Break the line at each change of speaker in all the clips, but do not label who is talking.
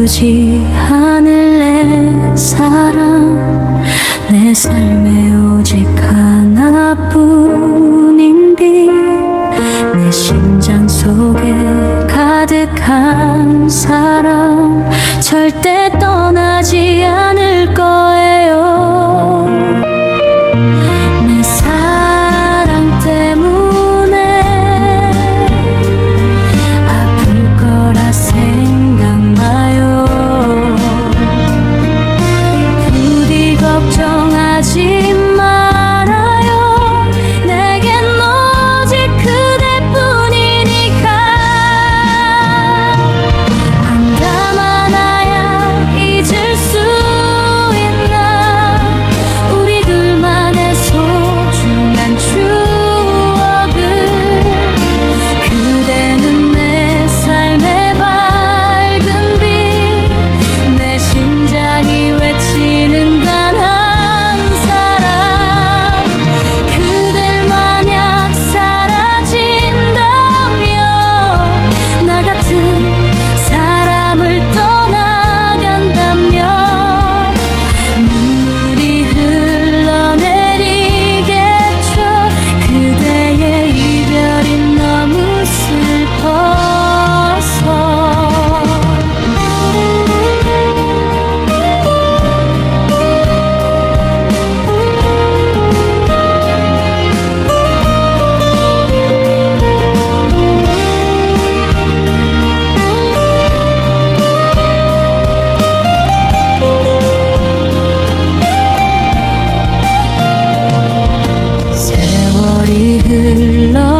아프지 않을 내 사랑, 내 삶에 오직 하나뿐인 빛, 내 심장 속에 가득한 사랑, 절대 떠나지 않을 거예요. 내 사랑 때문에 아플 거라 생각마요. 부디 걱정하지 말아요. 내겐 오직 그대뿐이니까. 한담 하나야 잊을 수 있나, 우리 둘만의 소중한 추억을. 그대는 내 삶의 밝은 빛, 내 심장이 외치는 단 한 사람. 그댈 만약 사라진다면, 나 같은 사람을 떠나간다면, 눈물이 흘러내리겠죠. 그대의 이별이 너무 슬퍼서. 세월이 흘러간대도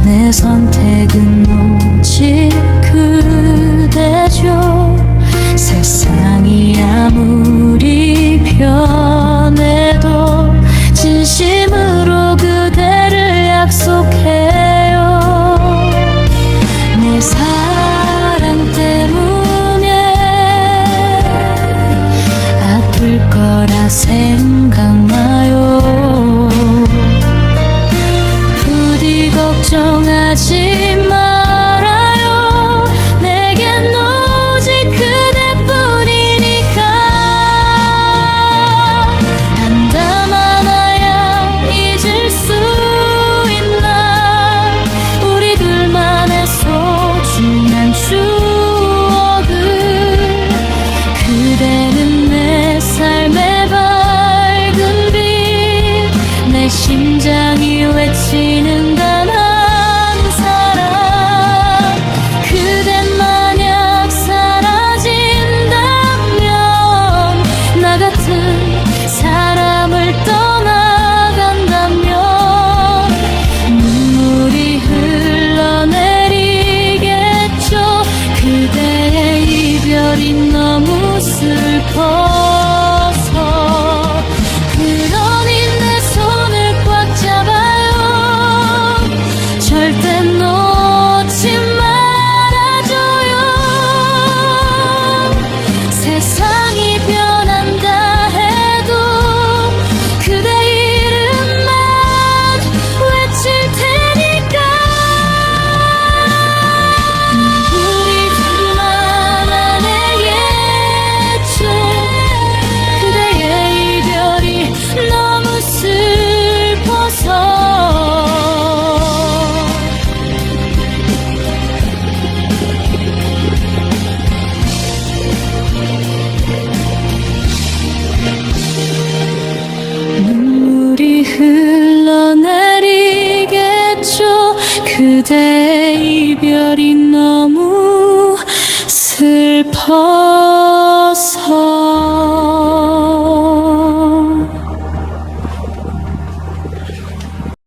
내 선택은 오직 그대죠. 세상이 아무리 변해도 진심으로 그대를 약속해요. 내 사랑 때문에 아플 거라 생각나요. 부디 걱정하지 말아요. 내겐 오직 그대뿐이니까. 한담 하나야 잊을 수 있나, 우리 둘만의 소중한 추억을. 그대는 내 삶의 밝은 빛, 내 심장이 외치는 단 한 사람. 그댄 만약 사라진다면, 나 같은 사람을 떠나간다면, 눈물이 흘러내리겠죠. 그대의 이별이 너무 슬퍼서. 그러니 내 손을 꽉 잡아요. 절대 놓지 말아줘요. 세상이 변한다 해도 그대 이름만 외칠 테니까. 우리 둘만의 예측, 그대의 이별이 너무 슬퍼서. 눈물이 흘러내리겠죠. 그대의 이별이 너무 슬퍼